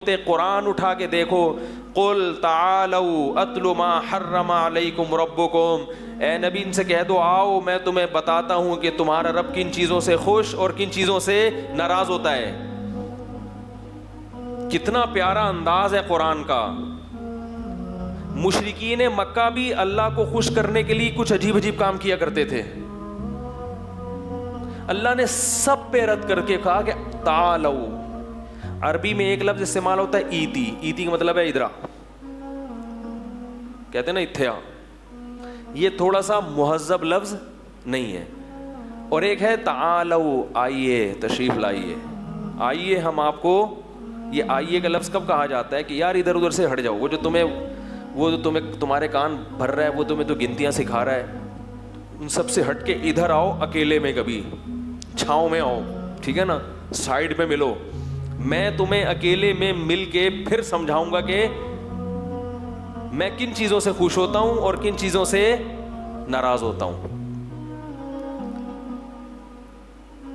قرآن اٹھا کے دیکھو، قل تعالوا اتل ما حرم علیکم ربکم، اے نبی ان سے کہہ دو آؤ میں تمہیں بتاتا ہوں کہ تمہارا رب کن چیزوں سے خوش اور کن چیزوں سے ناراض ہوتا ہے۔ کتنا پیارا انداز ہے قرآن کا۔ مشرکین مکہ بھی اللہ کو خوش کرنے کے لیے کچھ عجیب عجیب کام کیا کرتے تھے، اللہ نے سب پہ رد کر کے کہا کہ تعالو۔ عربی میں ایک لفظ استعمال ہوتا ہے ایتی، ایتی کا مطلب ہے ادرا، کہتے ہیں نا اتھیا، یہ تھوڑا سا مہذب لفظ نہیں ہے۔ اور ایک ہے تعالو، آئیے تشریف لائیے، آئیے ہم آپ کو، یہ آئیے کا لفظ کب کہا جاتا ہے کہ یار ادھر ادھر سے ہٹ جاؤ، وہ جو تمہیں تمہارے کان بھر رہا ہے، وہ تمہیں تو گنتیاں سکھا رہا ہے، ان سب سے ہٹ کے ادھر آؤ، اکیلے میں کبھی چھاؤں میں آؤ، ٹھیک ہے نا، سائیڈ پہ ملو، میں تمہیں اکیلے میں مل کے پھر سمجھاؤں گا کہ میں کن چیزوں سے خوش ہوتا ہوں اور کن چیزوں سے ناراض ہوتا ہوں۔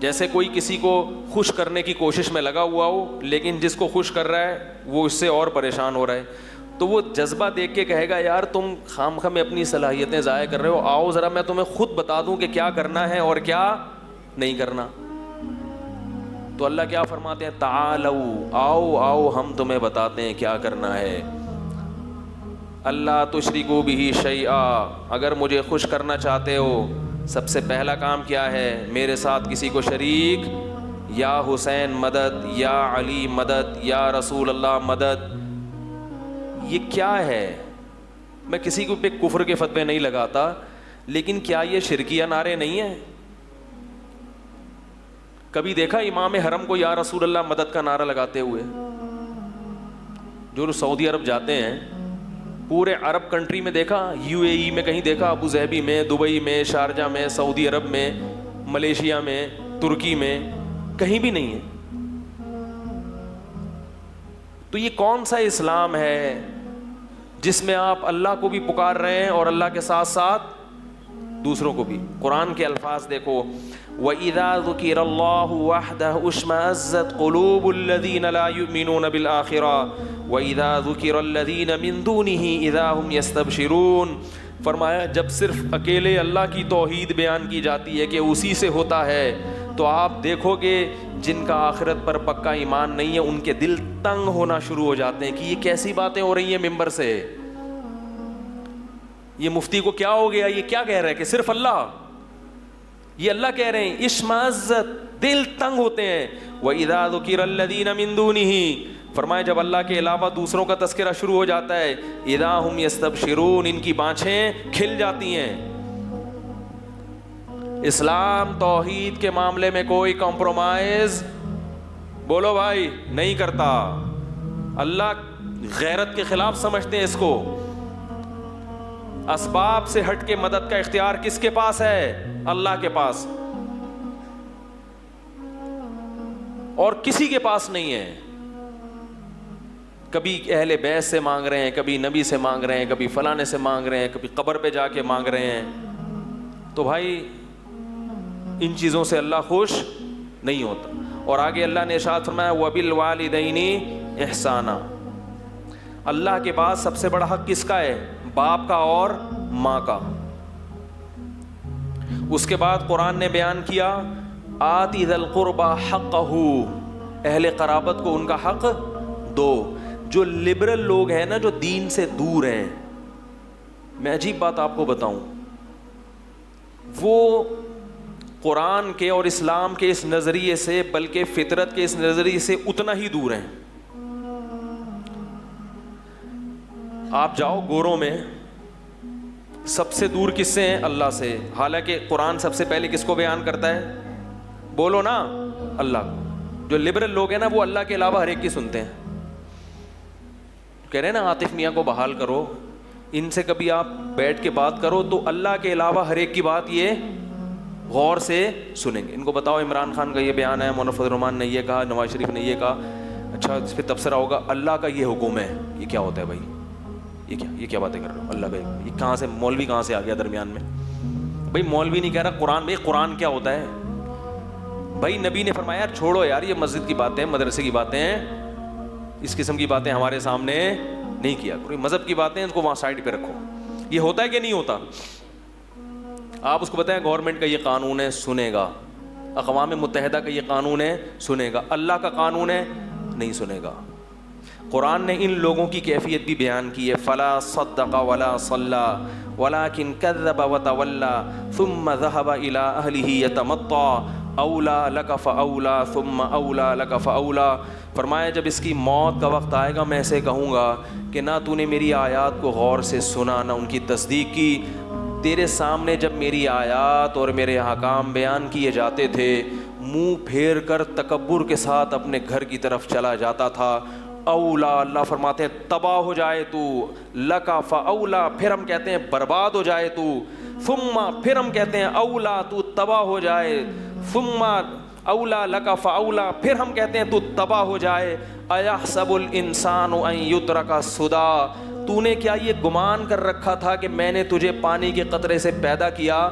جیسے کوئی کسی کو خوش کرنے کی کوشش میں لگا ہوا ہو، لیکن جس کو خوش کر رہا ہے وہ اس سے اور پریشان ہو رہا ہے، تو وہ جذبہ دیکھ کے کہے گا یار تم خامخواہ میں اپنی صلاحیتیں ضائع کر رہے ہو، آؤ ذرا میں تمہیں خود بتا دوں کہ کیا کرنا ہے اور کیا نہیں کرنا۔ تو اللہ کیا فرماتے ہیں، تعالو، آؤ آؤ ہم تمہیں بتاتے ہیں کیا کرنا ہے۔ اللہ تشرکوا بہ شیئا، اگر مجھے خوش کرنا چاہتے ہو سب سے پہلا کام کیا ہے، میرے ساتھ کسی کو شریک، یا حسین مدد، یا علی مدد، یا رسول اللہ مدد۔ یہ کیا ہے؟ میں کسی کو پہ کفر کے فتوے نہیں لگاتا، لیکن کیا یہ شرکیہ نعرے نہیں ہیں؟ کبھی دیکھا امام حرم کو یا رسول اللہ مدد کا نعرہ لگاتے ہوئے؟ جو سعودی عرب جاتے ہیں، پورے عرب کنٹری میں دیکھا، یو اے ای میں کہیں دیکھا، ابو ظہبی میں، دبئی میں، شارجہ میں، سعودی عرب میں، ملیشیا میں، ترکی میں، کہیں بھی نہیں ہے۔ تو یہ کون سا اسلام ہے جس میں آپ اللہ کو بھی پکار رہے ہیں اور اللہ کے ساتھ ساتھ دوسروں کو بھی؟ قرآن کے الفاظ دیکھو، وَإِذَا ذُكِرَ اللَّهُ وَحْدَهُ اشْمَأَزَّتْ قُلُوبُ الَّذِينَ لَا يُؤْمِنُونَ بِالْآخِرَةِ وَإِذَا ذُكِرَ الَّذِينَ مِن دُونِهِ إِذَا هُمْ يَسْتَبْشِرُونَ۔ فرمایا جب صرف اکیلے اللہ کی توحید بیان کی جاتی ہے کہ اسی سے ہوتا ہے، تو آپ دیکھو گے جن کا آخرت پر پکا ایمان نہیں ہے ان کے دل تنگ ہونا شروع ہو جاتے ہیں کہ یہ کیسی باتیں ہو رہی ہیں ممبر سے، یہ مفتی کو کیا ہو گیا، یہ کیا کہہ رہا ہے کہ صرف اللہ، یہ اللہ کہہ رہے ہیں، اشمئزت، دل تنگ ہوتے ہیں۔ وَإِذَا ذُكِرَ الَّذِينَ مِن دُونِهِ، فرمایا جب اللہ کے علاوہ دوسروں کا تذکرہ شروع ہو جاتا ہے، اِذَا هُمْ يَسْتَبْشِرُونَ، ان کی بانچھیں کھل جاتی ہیں۔ اسلام توحید کے معاملے میں کوئی کمپرومائز، بولو بھائی، نہیں کرتا۔ اللہ غیرت کے خلاف سمجھتے ہیں اس کو۔ اسباب سے ہٹ کے مدد کا اختیار کس کے پاس ہے؟ اللہ کے پاس، اور کسی کے پاس نہیں ہے۔ کبھی اہل بیت سے مانگ رہے ہیں، کبھی نبی سے مانگ رہے ہیں، کبھی فلانے سے مانگ رہے ہیں، کبھی قبر پہ جا کے مانگ رہے ہیں۔ تو بھائی ان چیزوں سے اللہ خوش نہیں ہوتا۔ اور آگے اللہ نے ارشاد فرمایا وَبِالْوَالِدَيْنِ احسانا، اللہ کے بعد سب سے بڑا حق کس کا ہے؟ باپ کا اور ماں کا۔ اس کے بعد قرآن نے بیان کیا آتِ ذی القربى حقہ، اہل قرابت کو ان کا حق دو۔ جو لبرل لوگ ہیں نا، جو دین سے دور ہیں، میں عجیب بات آپ کو بتاؤں، وہ قرآن کے اور اسلام کے اس نظریے سے، بلکہ فطرت کے اس نظریے سے اتنا ہی دور ہیں۔ آپ جاؤ گوروں میں، سب سے دور کس سے ہیں؟ اللہ سے، حالانکہ قرآن سب سے پہلے کس کو بیان کرتا ہے؟ بولو نا، اللہ کو۔ جو لبرل لوگ ہیں نا، وہ اللہ کے علاوہ ہر ایک کی سنتے ہیں۔ کہہ رہے ہیں نا عاطف میاں کو بحال کرو، ان سے کبھی آپ بیٹھ کے بات کرو تو اللہ کے علاوہ ہر ایک کی بات یہ غور سے سنیں گے۔ ان کو بتاؤ عمران خان کا یہ بیان ہے، منفذ الرحمان نے یہ کہا، نواز شریف نے یہ کہا، اچھا اس پہ تبصرہ ہوگا اللہ کا یہ حکم ہے، یہ کیا ہوتا ہے بھائی؟ یہ کیا باتیں کر رہے ہو؟ اللہ کا یہ کہاں سے، مولوی کہاں سے آ گیا درمیان میں؟ بھائی مولوی نہیں کہہ رہا، قرآن، بھائی قرآن کیا ہوتا ہے؟ بھائی نبی نے فرمایا چھوڑو یار یہ مسجد کی باتیں، مدرسے کی باتیں، اس قسم کی باتیں ہمارے سامنے نہیں کیا کرو. مذہب کی باتیں اس کو وہاں سائڈ پہ رکھو. یہ ہوتا ہے کہ نہیں ہوتا؟ آپ اس کو بتائیں گورنمنٹ کا یہ قانون ہے, سنے گا. اقوام متحدہ کا یہ قانون ہے, سنے گا. اللہ کا قانون ہے, نہیں سنے گا. قرآن نے ان لوگوں کی کیفیت بھی بیان کی ہے. فلا صدق ولا صلی ولکن کذب وتولی ثم ذهب الى اهله يتمطى اولا لك فاولا ثم اولا لك فاولا. فرمایا جب اس کی موت کا وقت آئے گا میں ایسے کہوں گا کہ نہ تو نے میری آیات کو غور سے سنا نہ ان کی تصدیق کی. تیرے سامنے جب میری آیات اور میرے احکام بیان کیے جاتے تھے منہ پھیر کر تکبر کے ساتھ اپنے گھر کی طرف چلا جاتا تھا. اولا, اللہ فرماتے ہیں تباہ ہو جائے تو. لکا فاولا, پھر ہم کہتے ہیں برباد ہو جائے تو. ثم, پھر ہم کہتے ہیں اولا, تو تباہ ہو جائے. ثم اولا لکا فاولا, پھر ہم کہتے ہیں تو تباہ ہو جائے. ایحسب الانسان ان یترک سدی, تو نے کیا یہ گمان کر رکھا تھا کہ میں نے تجھے پانی کے قطرے سے پیدا کیا؟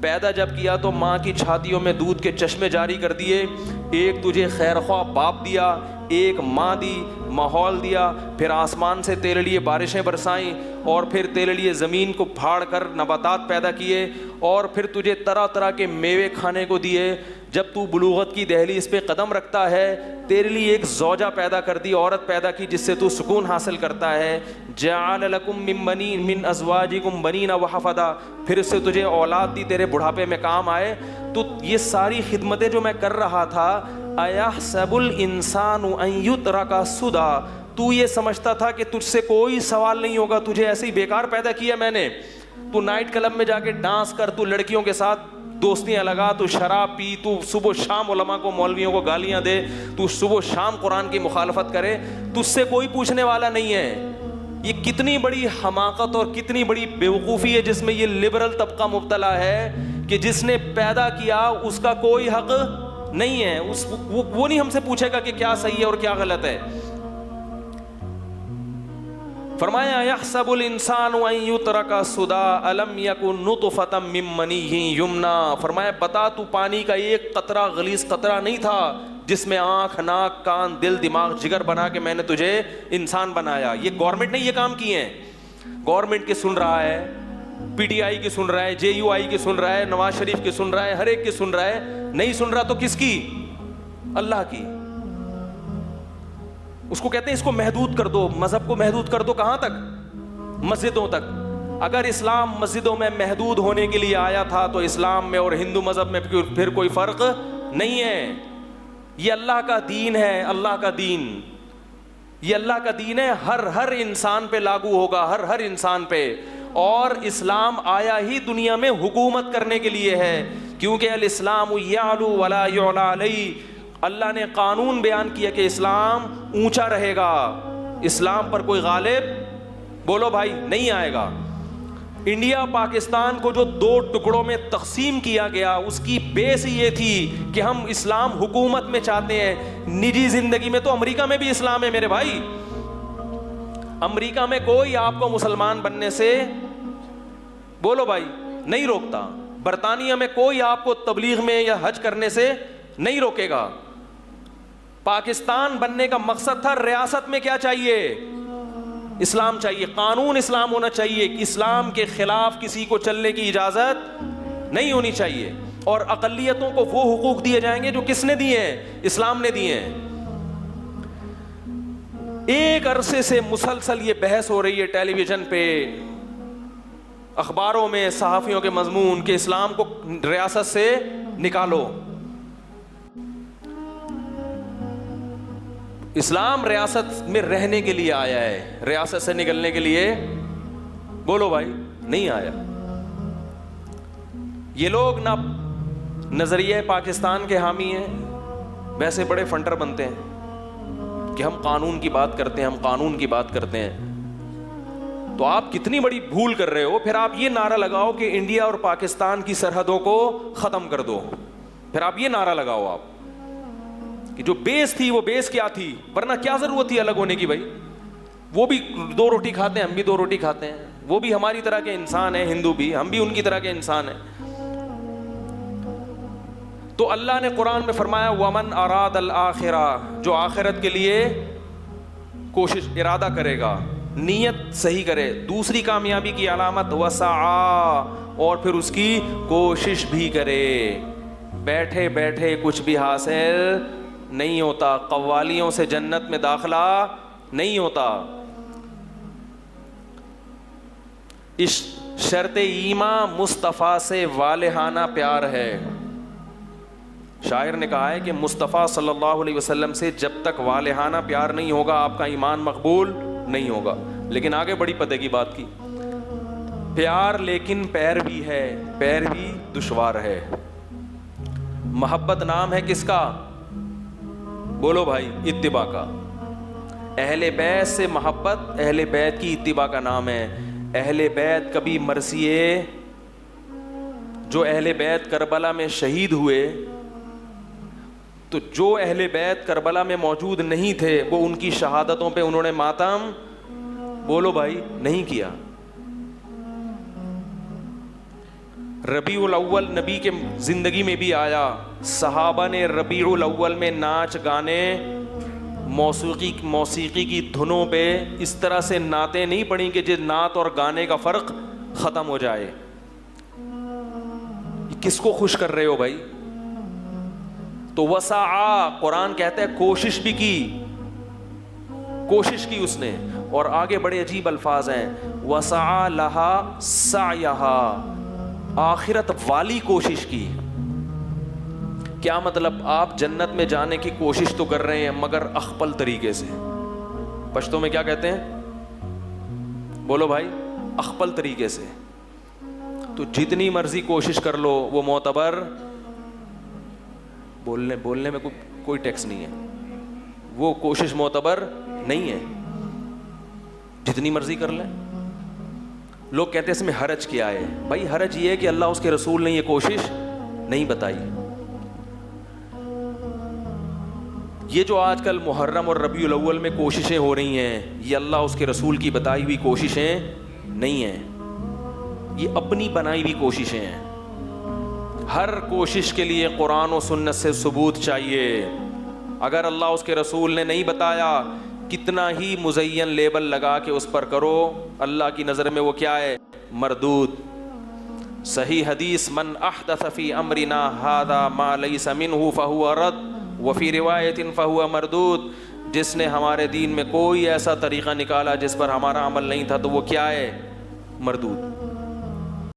پیدا جب کیا تو ماں کی چھاتیوں میں دودھ کے چشمے جاری کر دیے. ایک تجھے خیرخواہ باپ دیا, ایک ماں دی, ماحول دیا, پھر آسمان سے تیرے لیے بارشیں برسائیں, اور پھر تیرے لیے زمین کو پھاڑ کر نباتات پیدا کیے, اور پھر تجھے طرح طرح کے میوے کھانے کو دیے. جب تو بلوغت کی دہلیز پہ قدم رکھتا ہے تیرے لیے ایک زوجہ پیدا کر دی, عورت پیدا کی جس سے تو سکون حاصل کرتا ہے. جعل لکم من بنین من ازواجکم بنین وحفدا, پھر اس سے تجھے اولاد دی تیرے بڑھاپے میں کام آئے. تو یہ ساری خدمتیں جو میں کر رہا تھا, ایحسب الانسان ان یترک سدی, تو یہ سمجھتا تھا کہ تجھ سے کوئی سوال نہیں ہوگا, تجھے ایسے ہی بیکار پیدا کیا میں نے. تو نائٹ کلب میں جا کے ڈانس کر, تو لڑکیوں کے ساتھ دوستیاں لگا, تو شراب پی, تو صبح و شام علماء کو مولویوں کو گالیاں دے, تو صبح و شام قرآن کی مخالفت کرے, تجھ سے کوئی پوچھنے والا نہیں ہے. یہ کتنی بڑی حماقت اور کتنی بڑی بیوقوفی ہے جس میں یہ لبرل طبقہ مبتلا ہے کہ جس نے پیدا کیا اس کا کوئی حق نہیں ہے. وہ نہیں ہم سے پوچھے گا کہ کیا صحیح ہے اور کیا غلط ہے. فرمایا یحسب الانسان ان یترک سدی الم یکن نطفۃ من منی یمنی. فرمایا بتا تو پانی کا ایک قطرہ, غلیظ قطرہ نہیں تھا جس میں آنکھ, ناک, کان, دل, دماغ, جگر بنا کے میں نے تجھے انسان بنایا. یہ گورنمنٹ نے یہ کام کیے ہیں. گورنمنٹ کے سن رہا ہے, پی ٹی آئی کی سن رہا ہے, جے یو آئی کی سن رہا ہے, نواز شریف کی سن رہا ہے, ہر ایک کی سن رہا ہے. نہیں سن رہا تو کس کی؟ اللہ کی. اس کو کہتے ہیں اس کو محدود کر دو, مذہب کو محدود کر دو. کہاں تک؟ مسجدوں تک. اگر اسلام مسجدوں میں محدود ہونے کے لیے آیا تھا تو اسلام میں اور ہندو مذہب میں پھر کوئی فرق نہیں ہے. یہ اللہ کا دین ہے, اللہ کا دین, یہ اللہ کا دین ہے, ہر انسان پہ لاگو ہوگا, ہر انسان پہ. اور اسلام آیا ہی دنیا میں حکومت کرنے کے لیے ہے, کیونکہ الاسلام یعلو ولا یعلی علیہ. اللہ نے قانون بیان کیا کہ اسلام اونچا رہے گا, اسلام پر کوئی غالب بولو بھائی نہیں آئے گا. انڈیا پاکستان کو جو 2 ٹکڑوں میں تقسیم کیا گیا اس کی بیس یہ تھی کہ ہم اسلام حکومت میں چاہتے ہیں. نجی زندگی میں تو امریکہ میں بھی اسلام ہے میرے بھائی. امریکہ میں کوئی آپ کو مسلمان بننے سے بولو بھائی نہیں روکتا. برطانیہ میں کوئی آپ کو تبلیغ میں یا حج کرنے سے نہیں روکے گا. پاکستان بننے کا مقصد تھا ریاست میں کیا چاہیے؟ اسلام چاہیے, قانون اسلام ہونا چاہیے, اسلام کے خلاف کسی کو چلنے کی اجازت نہیں ہونی چاہیے. اور اقلیتوں کو وہ حقوق دیے جائیں گے جو کس نے دیے ہیں؟ اسلام نے دیے ہیں. ایک عرصے سے مسلسل یہ بحث ہو رہی ہے ٹیلی ویژن پہ, اخباروں میں, صحافیوں کے مضمون کہ اسلام کو ریاست سے نکالو. اسلام ریاست میں رہنے کے لیے آیا ہے, ریاست سے نکلنے کے لیے بولو بھائی نہیں آیا. یہ لوگ نہ نظریہ پاکستان کے حامی ہیں, ویسے بڑے فنٹر بنتے ہیں کہ ہم قانون کی بات کرتے ہیں, ہم قانون کی بات کرتے ہیں. تو آپ کتنی بڑی بھول کر رہے ہو. پھر آپ یہ نعرہ لگاؤ کہ انڈیا اور پاکستان کی سرحدوں کو ختم کر دو, پھر آپ یہ نعرہ لگاؤ آپ کہ جو بیس تھی وہ بیس کیا تھی, ورنہ کیا ضرورت تھی الگ ہونے کی بھائی. وہ بھی 2 روٹی کھاتے ہیں, ہم بھی 2 روٹی کھاتے ہیں, وہ بھی ہماری طرح کے انسان ہیں, ہندو بھی, ہم بھی ان کی طرح کے انسان ہیں. تو اللہ نے قرآن میں فرمایا ومن اراد الآخرہ, جو آخرت کے لیے کوشش ارادہ کرے گا, نیت صحیح کرے. دوسری کامیابی کی علامت وسعا, اور پھر اس کی کوشش بھی کرے. بیٹھے بیٹھے کچھ بھی حاصل نہیں ہوتا, قوالیوں سے جنت میں داخلہ نہیں ہوتا. اس شرط ایمان مصطفیٰ سے والہانہ پیار ہے. شاعر نے کہا ہے کہ مصطفیٰ صلی اللہ علیہ وسلم سے جب تک والہانہ پیار نہیں ہوگا آپ کا ایمان مقبول نہیں ہوگا. لیکن آگے بڑی پتے کی بات کی, پیار لیکن پیر بھی ہے, پیر بھی دشوار ہے. محبت نام ہے کس کا؟ بولو بھائی, اتباع کا. اہل بیت سے محبت اہل بیت کی اتباع کا نام ہے. اہل بیت کبھی مرثیے, جو اہل بیت کربلا میں شہید ہوئے, تو جو اہل بیت کربلا میں موجود نہیں تھے وہ ان کی شہادتوں پہ انہوں نے ماتم, بولو بھائی, نہیں کیا. ربیع الاول نبی کے زندگی میں بھی آیا, صحابہ نے ربیع الاول میں ناچ گانے موسیقی کی دھنوں پہ اس طرح سے نعتیں نہیں پڑھیں کہ جس نعت اور گانے کا فرق ختم ہو جائے. کس کو خوش کر رہے ہو بھائی؟ تو وسعا, قرآن کہتا ہے کوشش بھی کی, کوشش کی اس نے. اور آگے بڑے عجیب الفاظ ہیں, وسعا لہا سعیہا, آخرت والی کوشش کی. کیا مطلب؟ آپ جنت میں جانے کی کوشش تو کر رہے ہیں مگر اخپل طریقے سے. پشتو میں کیا کہتے ہیں؟ بولو بھائی, اخپل طریقے سے. تو جتنی مرضی کوشش کر لو وہ معتبر, بولنے میں کوئی ٹیکس نہیں ہے, وہ کوشش معتبر نہیں ہے, جتنی مرضی کر لیں. لوگ کہتے ہیں اس میں حرج کیا ہے؟ بھائی حرج یہ ہے کہ اللہ اس کے رسول نے یہ کوشش نہیں بتائی. یہ جو آج کل محرم اور ربیع الاول میں کوششیں ہو رہی ہیں, یہ اللہ اس کے رسول کی بتائی ہوئی کوششیں نہیں ہیں, یہ اپنی بنائی ہوئی کوششیں ہیں. ہر کوشش کے لیے قرآن و سنت سے ثبوت چاہیے. اگر اللہ اس کے رسول نے نہیں بتایا, کتنا ہی مزین لیبل لگا کے اس پر کرو, اللہ کی نظر میں وہ کیا ہے؟ مردود. صحیح حدیث, من احدث فی امرنا ھذا ما لیس منہ فہو رد وفی روایت فہو مردود. جس نے ہمارے دین میں کوئی ایسا طریقہ نکالا جس پر ہمارا عمل نہیں تھا تو وہ کیا ہے؟ مردود.